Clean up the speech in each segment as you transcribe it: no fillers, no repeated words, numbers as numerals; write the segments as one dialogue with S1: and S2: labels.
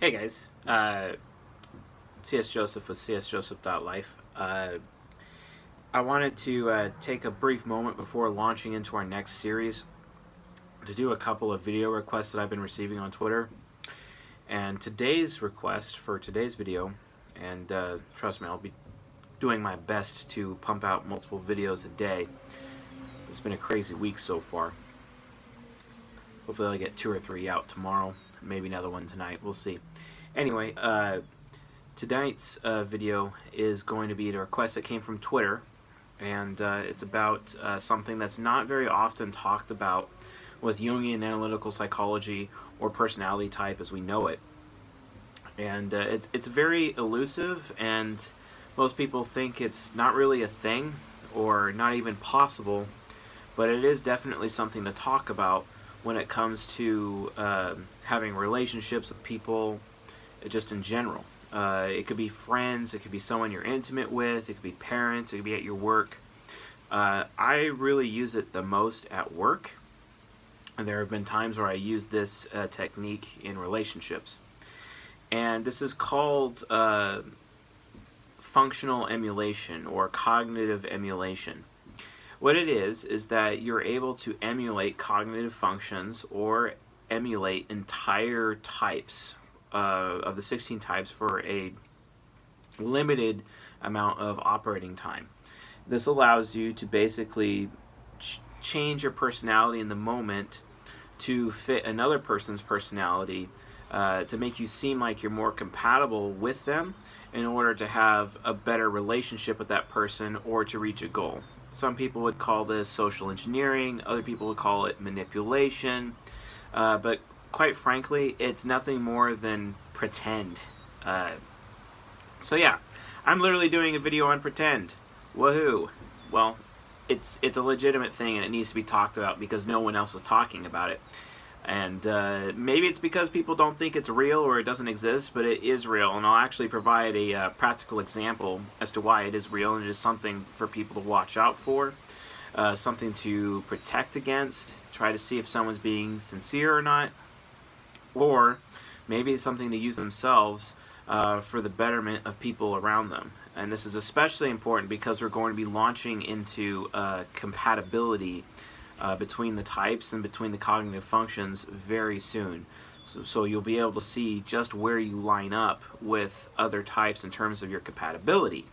S1: Hey guys, CS Joseph with csjoseph.life. I wanted to take a brief moment before launching into our next series to do a couple of video requests that I've been receiving on Twitter. And today's request for today's video, and trust me, I'll be doing my best to pump out multiple videos a day. It's been a crazy week so far. Hopefully I'll get 2 or 3 out tomorrow. Maybe another one tonight. We'll see. Anyway, tonight's video is going to be a request that came from Twitter, and it's about something that's not very often talked about with Jungian analytical psychology or personality type as we know it. And it's very elusive, and most people think it's not really a thing or not even possible, but it is definitely something to talk about when it comes to having relationships with people, just in general. It could be friends, it could be someone you're intimate with, it could be parents, it could be at your work. I really use it the most at work, and there have been times where I use this technique in relationships. And this is called functional emulation or cognitive emulation. What it is that you're able to emulate cognitive functions or emulate entire types of the 16 types for a limited amount of operating time. This allows you to basically change your personality in the moment to fit another person's personality to make you seem like you're more compatible with them in order to have a better relationship with that person or to reach a goal. Some people would call this social engineering, other people would call it manipulation, but quite frankly, it's nothing more than pretend. So yeah, I'm literally doing a video on pretend. Woohoo! Well, it's a legitimate thing and it needs to be talked about because no one else is talking about it. And maybe it's because people don't think it's real or it doesn't exist, but it is real, and I'll actually provide a practical example as to why it is real, and it is something for people to watch out for, something to protect against, try to see if someone's being sincere or not, or maybe it's something to use themselves for the betterment of people around them. And this is especially important because we're going to be launching into compatibility between the types and between the cognitive functions very soon. So you'll be able to see just where you line up with other types in terms of your compatibility.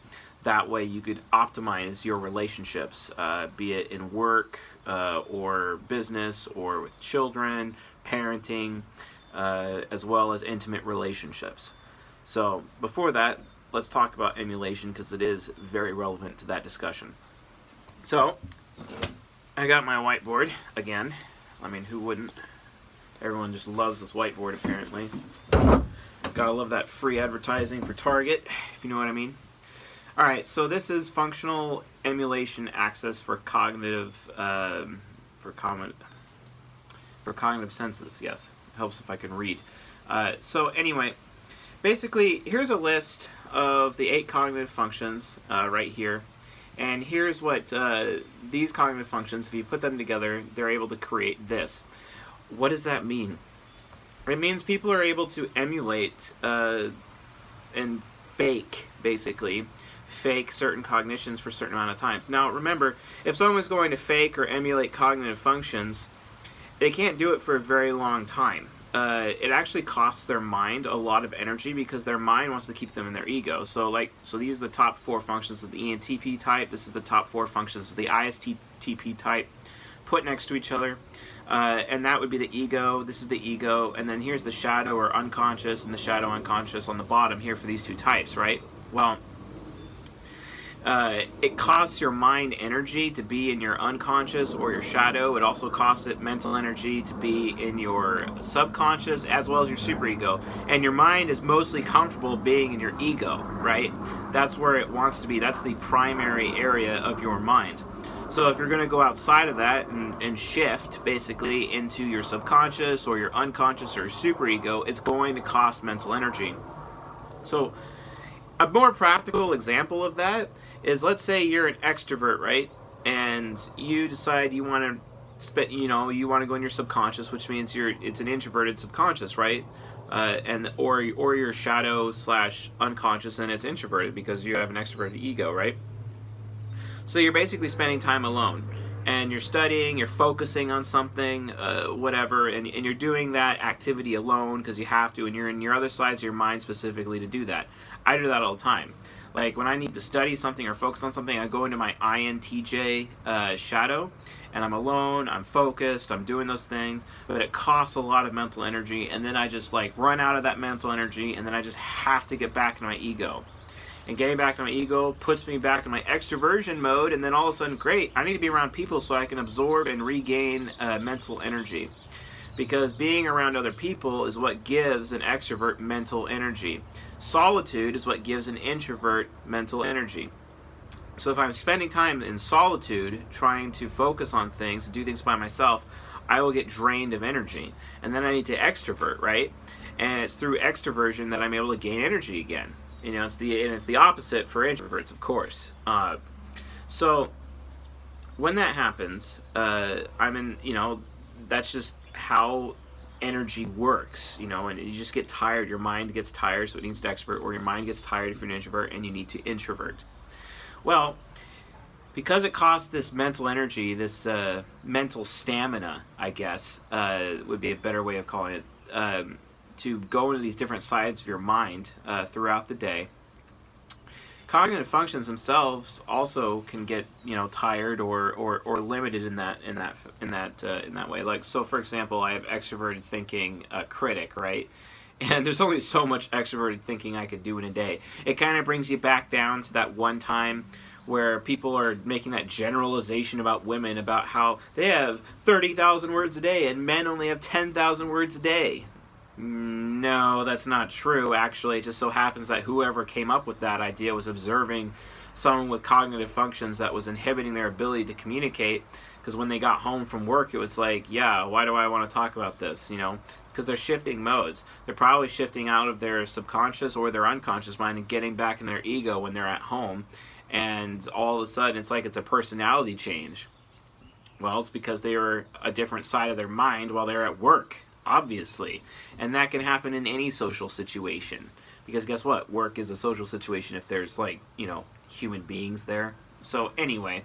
S1: That way you could optimize your relationships, be it in work or business or with children, parenting, as well as intimate relationships. So before that, let's talk about emulation because it is very relevant to that discussion. So I got my whiteboard again. I mean, who wouldn't? Everyone just loves this whiteboard, apparently. Gotta love that free advertising for Target, if you know what I mean. Alright, so this is functional emulation access for cognitive cognitive senses. Yes, it helps if I can read. So anyway, basically, here's a list of the 8 cognitive functions right here. And here's what these cognitive functions, if you put them together, they're able to create this. What does that mean? It means people are able to emulate and fake, basically, fake certain cognitions for a certain amount of times. Now, remember, if someone's going to fake or emulate cognitive functions, they can't do it for a very long time. It actually costs their mind a lot of energy because their mind wants to keep them in their ego. So these are the top 4 functions of the ENTP type. This is the top 4 functions of the ISTP type, put next to each other. And that would be the ego. This is the ego. And then here's the shadow or unconscious and the shadow unconscious on the bottom here for these 2 types, right? Well, it costs your mind energy to be in your unconscious or your shadow. It also costs it mental energy to be in your subconscious as well as your superego. And your mind is mostly comfortable being in your ego, right? That's where it wants to be. That's the primary area of your mind. So if you're going to go outside of that and shift basically into your subconscious or your unconscious or your superego, it's going to cost mental energy. So a more practical example of that is, let's say you're an extrovert, right? And you decide you want to you want to go in your subconscious, which means it's an introverted subconscious, right? or your shadow slash unconscious, and it's introverted because you have an extroverted ego, right? So you're basically spending time alone, and you're studying, you're focusing on something, whatever, and you're doing that activity alone because you have to, and you're in your other sides of your mind specifically to do that. I do that all the time. Like when I need to study something or focus on something, I go into my INTJ shadow, and I'm alone, I'm focused, I'm doing those things, but it costs a lot of mental energy, and then I just like run out of that mental energy, and then I just have to get back into my ego. And getting back to my ego puts me back in my extroversion mode, and then all of a sudden, great, I need to be around people so I can absorb and regain mental energy. Because being around other people is what gives an extrovert mental energy. Solitude is what gives an introvert mental energy. So if I'm spending time in solitude, trying to focus on things, do things by myself, I will get drained of energy. And then I need to extrovert, right? And it's through extroversion that I'm able to gain energy again. You know, it's the opposite for introverts, of course. So when that happens, that's just how energy works, and you just get tired. Your mind gets tired, so it needs to extrovert, or your mind gets tired if you're an introvert and you need to introvert. Well, because it costs this mental energy, this mental stamina, I guess, would be a better way of calling it, to go into these different sides of your mind throughout the day. Cognitive functions themselves also can get tired or limited in that way. Like, so for example, I have extroverted thinking critic, right? And there's only so much extroverted thinking I could do in a day. It kind of brings you back down to that one time where people are making that generalization about women, about how they have 30,000 words a day and men only have 10,000 words a day. No, that's not true. Actually, it just so happens that whoever came up with that idea was observing someone with cognitive functions that was inhibiting their ability to communicate, because when they got home from work, it was like, yeah, why do I want to talk about this? Because they're shifting modes. They're probably shifting out of their subconscious or their unconscious mind and getting back in their ego when they're at home, and all of a sudden it's like it's a personality change. Well, it's because they were a different side of their mind while they're at work, obviously. And that can happen in any social situation, because guess what? Work is a social situation if there's human beings there. So anyway,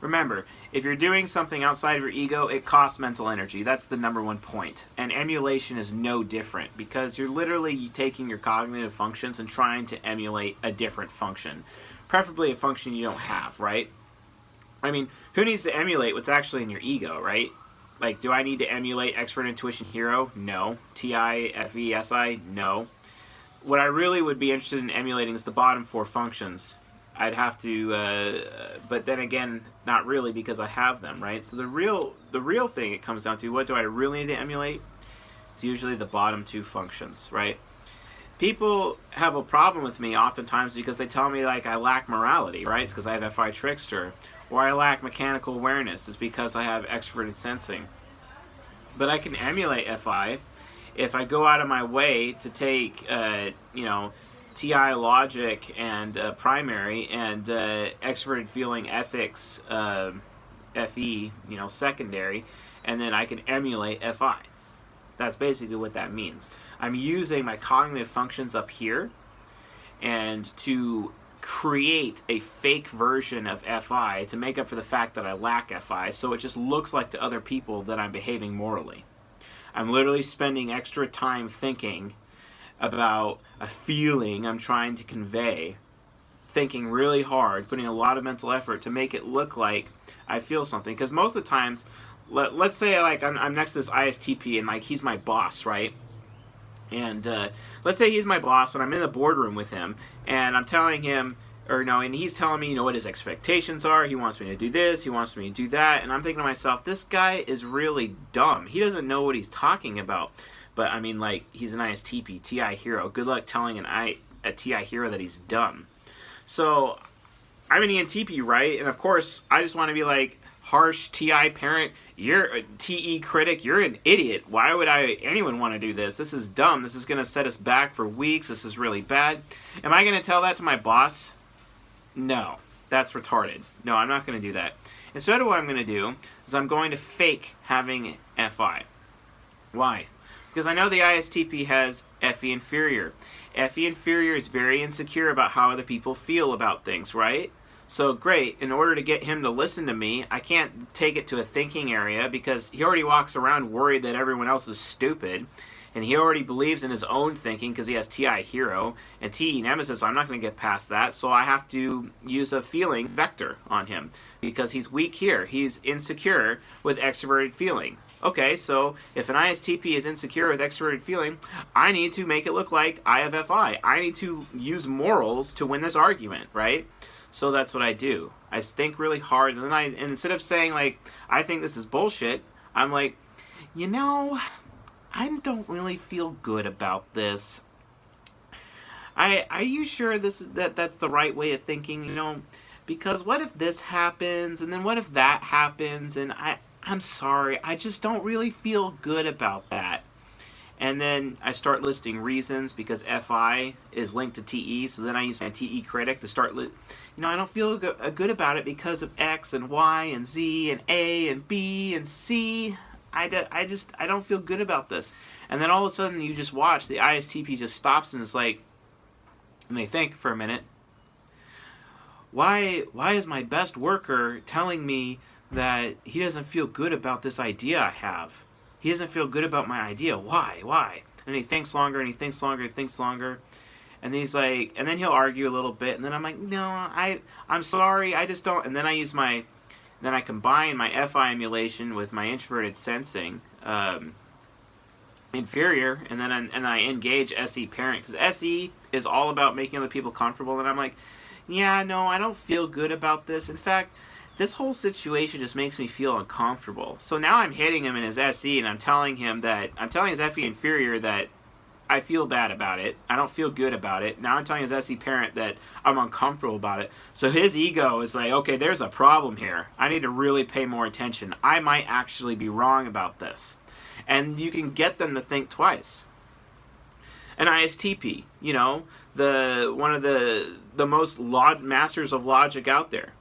S1: remember, if you're doing something outside of your ego, it costs mental energy. That's the number one point. And emulation is no different, because you're literally taking your cognitive functions and trying to emulate a different function, preferably a function you don't have, right? I mean, who needs to emulate what's actually in your ego, right? Like, do I need to emulate Expert Intuition Hero? No. TIFESI? No. What I really would be interested in emulating is the bottom four functions. I'd have to, but then again, not really, because I have them, right? So the real thing it comes down to, what do I really need to emulate? It's usually the bottom two functions, right? People have a problem with me oftentimes because they tell me, like, I lack morality, right? It's because I have FI Trickster. Or I lack mechanical awareness. It's because I have extroverted sensing. But I can emulate FI if I go out of my way to take, TI logic and primary and extroverted feeling ethics, FE, secondary, and then I can emulate FI. That's basically what that means. I'm using my cognitive functions up here and to create a fake version of FI to make up for the fact that I lack FI, so it just looks like to other people that I'm behaving morally. I'm literally spending extra time thinking about a feeling I'm trying to convey, thinking really hard, putting a lot of mental effort to make it look like I feel something. Because most of the times, let's say like I'm next to this ISTP and like he's my boss, right? And let's say he's my boss and I'm in the boardroom with him and I'm telling him, and he's telling me, what his expectations are. He wants me to do this, he wants me to do that, and I'm thinking to myself, this guy is really dumb. He doesn't know what he's talking about. But I mean, like, he's an ISTP, TI hero. Good luck telling a TI hero that he's dumb. So I'm an ENTP, right? And of course, I just want to be like, harsh TI parent, you're a TE critic, you're an idiot. Why would anyone want to do this? This is dumb. This is going to set us back for weeks. This is really bad. Am I going to tell that to my boss? No, that's retarded. No, I'm not going to do that. Instead, what I'm going to do is I'm going to fake having FI. Why? Because I know the ISTP has FE inferior. FE inferior is very insecure about how other people feel about things, right? So great, in order to get him to listen to me, I can't take it to a thinking area because he already walks around worried that everyone else is stupid. And he already believes in his own thinking because he has TI hero and TE nemesis. I'm not going to get past that, so I have to use a feeling vector on him because he's weak here. He's insecure with extroverted feeling. Okay, so if an ISTP is insecure with extroverted feeling, I need to make it look like I have FI. I need to use morals to win this argument, right? So that's what I do. I think really hard, and then and instead of saying like, I think this is bullshit, I'm like, you know, I don't really feel good about this. Are you sure that's the right way of thinking? You know, because what if this happens, and then what if that happens, and I'm sorry, I just don't really feel good about that. And then I start listing reasons because FI is linked to TE, so then I use my TE critic to start, I don't feel good about it because of X and Y and Z and A and B and C. I don't feel good about this. And then all of a sudden you just watch, the ISTP just stops and is like, and they think for a minute, why is my best worker telling me that he doesn't feel good about this idea I have? He doesn't feel good about my idea. Why? And he thinks longer and he thinks longer and thinks longer. And then he's like, and then he'll argue a little bit. And then I'm like, no, I'm sorry, I just don't. And then then I combine my FI emulation with my introverted sensing inferior, and then I engage SE parent, because SE is all about making other people comfortable, and I'm like, yeah, no, I don't feel good about this. In fact, this whole situation just makes me feel uncomfortable. So now I'm hitting him in his SE, and I'm telling his FE inferior that I feel bad about it. I don't feel good about it. Now I'm telling his SE parent that I'm uncomfortable about it. So his ego is like, okay, there's a problem here. I need to really pay more attention. I might actually be wrong about this. And you can get them to think twice. An ISTP, one of the most masters of logic out there.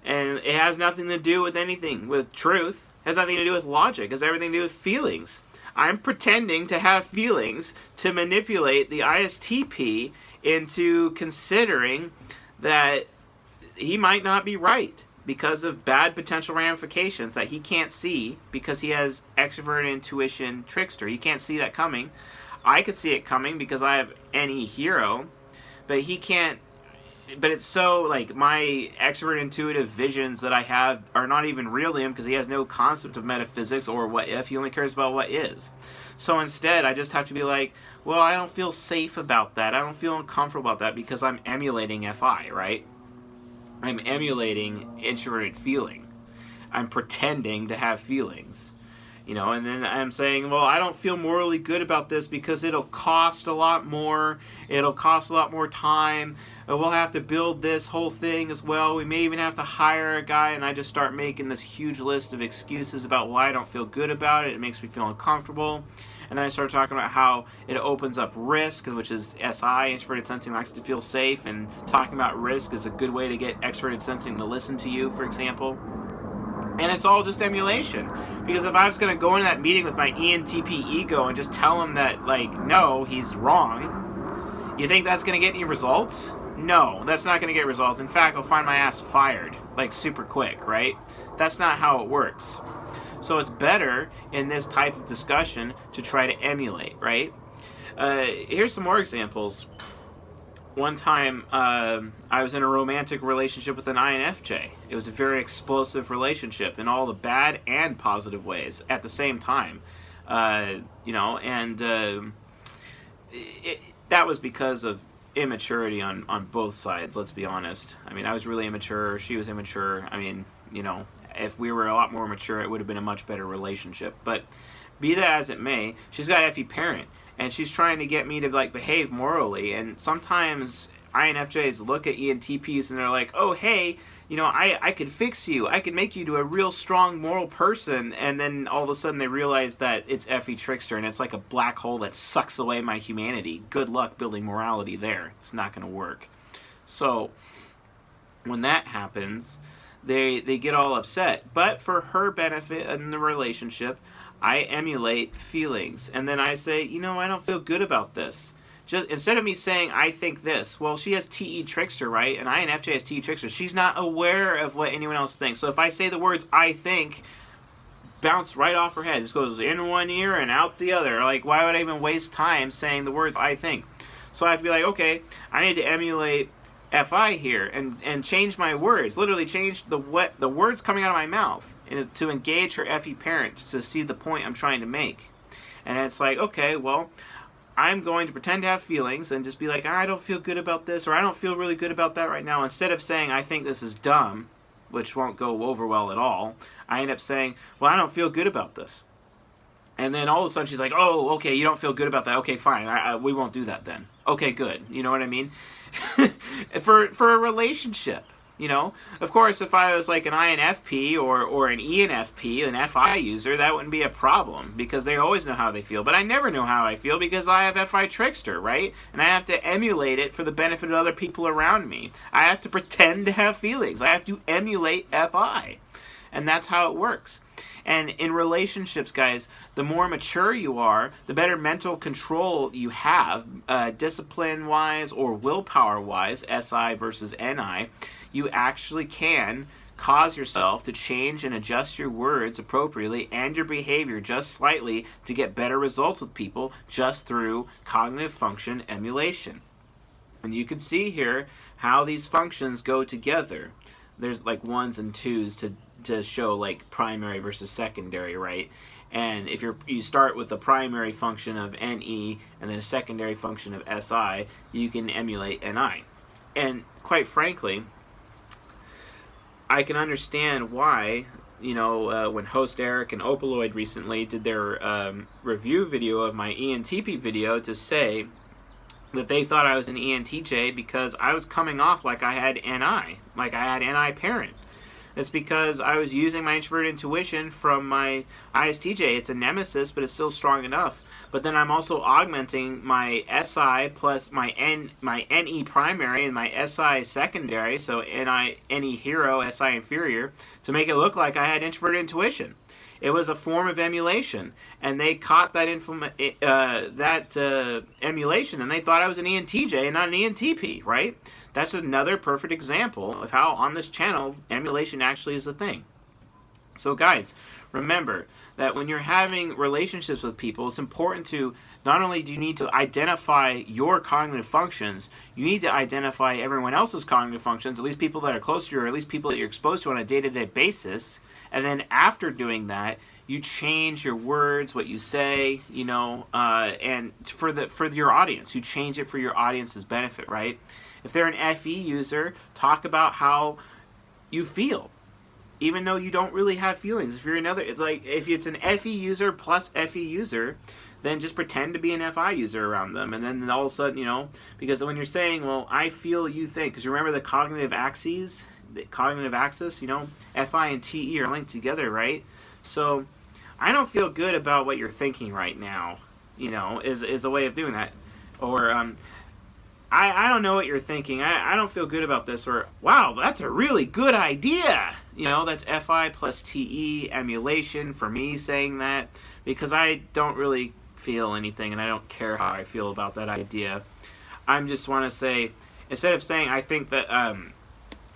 S1: And it has nothing to do with anything, with truth. It has nothing to do with logic. It has everything to do with feelings. I'm pretending to have feelings to manipulate the ISTP into considering that he might not be right because of bad potential ramifications that he can't see because he has extroverted intuition trickster. He can't see that coming. I could see it coming because I have NE hero, but he can't. But it's so, like, my extrovert intuitive visions that I have are not even real to him because he has no concept of metaphysics or what if. He only cares about what is. So instead, I just have to be like, well, I don't feel safe about that. I don't feel uncomfortable about that because I'm emulating FI, right? I'm emulating introverted feeling. I'm pretending to have feelings. And then I'm saying, well, I don't feel morally good about this because it'll cost a lot more. It'll cost a lot more time. We'll have to build this whole thing as well. We may even have to hire a guy, and I just start making this huge list of excuses about why I don't feel good about it. It makes me feel uncomfortable. And then I start talking about how it opens up risk, which is SI, introverted sensing likes to feel safe, and talking about risk is a good way to get extroverted sensing to listen to you, for example. And it's all just emulation. Because if I was going to go into that meeting with my ENTP ego and just tell him that, no, he's wrong, you think that's going to get any results? No, that's not going to get results. In fact, I'll find my ass fired, super quick, right? That's not how it works. So it's better in this type of discussion to try to emulate, right? Here's some more examples. One time, I was in a romantic relationship with an INFJ. It was a very explosive relationship in all the bad and positive ways at the same time. That was because of immaturity on both sides, let's be honest. I was really immature, she was immature. If we were a lot more mature, it would have been a much better relationship. But be that as it may, she's got FE parent, and she's trying to get me to behave morally. And sometimes INFJs look at ENTPs and they're like, oh, hey, I could fix you. I could make you to a real strong moral person. And then all of a sudden they realize that it's FE trickster, and it's like a black hole that sucks away my humanity. Good luck building morality there. It's not going to work. So when that happens, they get all upset. But for her benefit in the relationship, I emulate feelings, and then I say, you know, I don't feel good about this. Just instead of me saying I think this, well, she has TE trickster, right? And INFJ has TE trickster. She's not aware of what anyone else thinks. So if I say the words I think, bounce right off her head. It just goes in one ear and out the other. Like, why would I even waste time saying the words I think? So I have to be like, okay, I need to emulate FI here and change my words. Literally change the words coming out of my mouth to engage her FE parent to see the point I'm trying to make. And it's like, okay, well, I'm going to pretend to have feelings and just be like, I don't feel good about this, or I don't feel really good about that right now. Instead of saying, I think this is dumb, which won't go over well at all, I end up saying, well, I don't feel good about this. And then all of a sudden she's like, oh, okay, you don't feel good about that. Okay, fine, we won't do that then. Okay, good. You know what I mean? for a relationship, you know? Of course, if I was like an INFP or an ENFP, an FI user, that wouldn't be a problem because they always know how they feel. But I never know how I feel because I have FI trickster, right? And I have to emulate it for the benefit of other people around me. I have to pretend to have feelings. I have to emulate FI. And that's how it works. And in relationships, guys, the more mature you are, the better mental control you have, discipline-wise or willpower-wise, SI versus NI, you actually can cause yourself to change and adjust your words appropriately and your behavior just slightly to get better results with people just through cognitive function emulation. And you can see here how these functions go together. There's like ones and twos to show like primary versus secondary, right? And if you start with the primary function of NE and then a secondary function of SI, you can emulate NI. And quite frankly, I can understand why, you know, when host Eric and Opaloid recently did their review video of my ENTP video to say that they thought I was an ENTJ because I was coming off like I had NI, like I had NI parent. It's because I was using my introverted intuition from my ISTJ. It's a nemesis, but it's still strong enough. But then I'm also augmenting my SI plus my NE primary and my SI secondary, so NE hero, SI inferior, to make it look like I had introverted intuition. It was a form of emulation, and they caught that emulation, and they thought I was an ENTJ and not an ENTP, right? That's another perfect example of how on this channel emulation actually is a thing. So guys, remember that when you're having relationships with people, it's important to not only do you need to identify your cognitive functions, you need to identify everyone else's cognitive functions, at least people that are close to you, or at least people that you're exposed to on a day-to-day basis. And then after doing that, you change your words, what you say, you know, and for your audience, you change it for your audience's benefit, right? If they're an FE user, talk about how you feel, even though you don't really have feelings. If you're another, like if it's an FE user plus FE user, then just pretend to be an FI user around them, and then all of a sudden, you know, because when you're saying, well, I feel, you think, because you remember the cognitive axes, the cognitive axis, you know, FI and TE are linked together, right? So I don't feel good about what you're thinking right now, you know, is a way of doing that. Or I don't know what you're thinking. I don't feel good about this. Or, wow, that's a really good idea. You know, that's FI plus TE emulation for me saying that, because I don't really feel anything and I don't care how I feel about that idea. I just want to say, instead of saying I think that,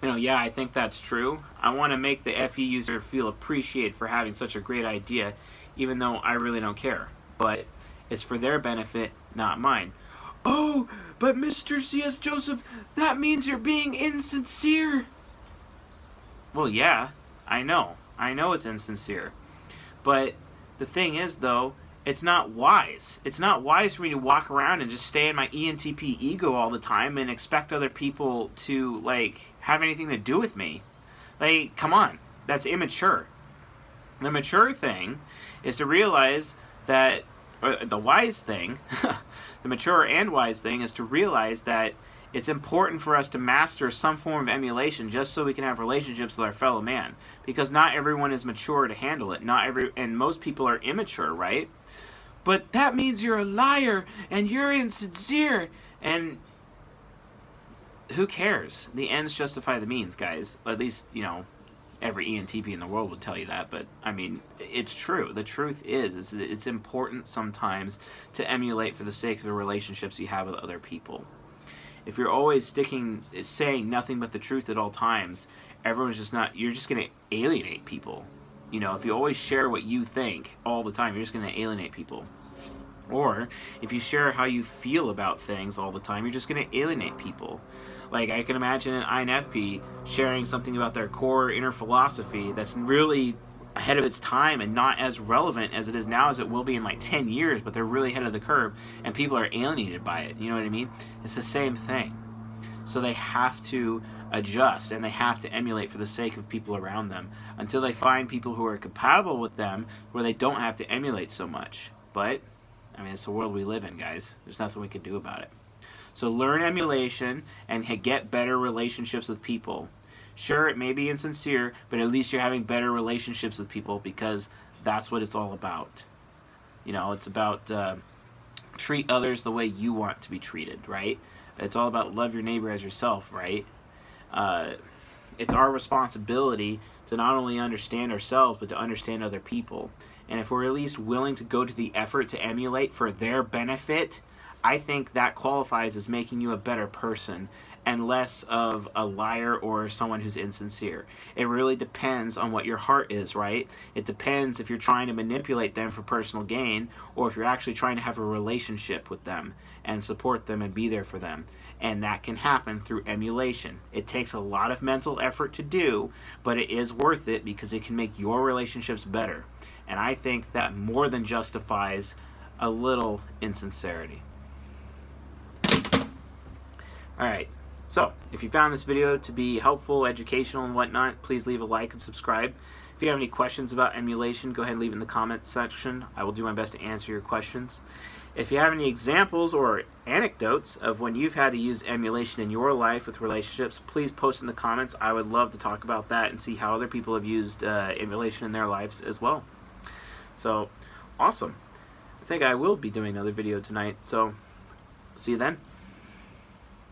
S1: you know, yeah, I think that's true, I want to make the FE user feel appreciated for having such a great idea, even though I really don't care. But it's for their benefit, not mine. Oh, but Mr. C.S. Joseph, that means you're being insincere. Well, yeah, I know. I know it's insincere. But the thing is, though, it's not wise. It's not wise for me to walk around and just stay in my ENTP ego all the time and expect other people to, like, have anything to do with me. Like, come on. That's immature. The mature thing is to realize that, or the wise thing, the mature and wise thing is to realize that it's important for us to master some form of emulation just so we can have relationships with our fellow man. Because not everyone is mature to handle it. And most people are immature, right? But that means you're a liar and you're insincere. And who cares? The ends justify the means, guys. At least, you know, every ENTP in the world would tell you that, but I mean, it's true. The truth is it's important sometimes to emulate for the sake of the relationships you have with other people. If you're always saying nothing but the truth at all times, you're just going to alienate people. You know, if you always share what you think all the time, you're just going to alienate people. Or if you share how you feel about things all the time, you're just going to alienate people. Like, I can imagine an INFP sharing something about their core inner philosophy that's really ahead of its time and not as relevant as it is now as it will be in like 10 years, but they're really ahead of the curve and people are alienated by it. You know what I mean? It's the same thing. So they have to adjust and they have to emulate for the sake of people around them until they find people who are compatible with them where they don't have to emulate so much. But I mean, it's the world we live in, guys. There's nothing we can do about it. So learn emulation and get better relationships with people. Sure, it may be insincere, but at least you're having better relationships with people because that's what it's all about. You know, it's about treat others the way you want to be treated, right? It's all about love your neighbor as yourself, right? It's our responsibility to not only understand ourselves, but to understand other people. And if we're at least willing to go to the effort to emulate for their benefit, I think that qualifies as making you a better person and less of a liar or someone who's insincere. It really depends on what your heart is, right? It depends if you're trying to manipulate them for personal gain or if you're actually trying to have a relationship with them and support them and be there for them. And that can happen through emulation. It takes a lot of mental effort to do, but it is worth it because it can make your relationships better. And I think that more than justifies a little insincerity. Alright, so if you found this video to be helpful, educational, and whatnot, please leave a like and subscribe. If you have any questions about emulation, go ahead and leave it in the comments section. I will do my best to answer your questions. If you have any examples or anecdotes of when you've had to use emulation in your life with relationships, please post in the comments. I would love to talk about that and see how other people have used emulation in their lives as well. So, awesome. I think I will be doing another video tonight, so see you then.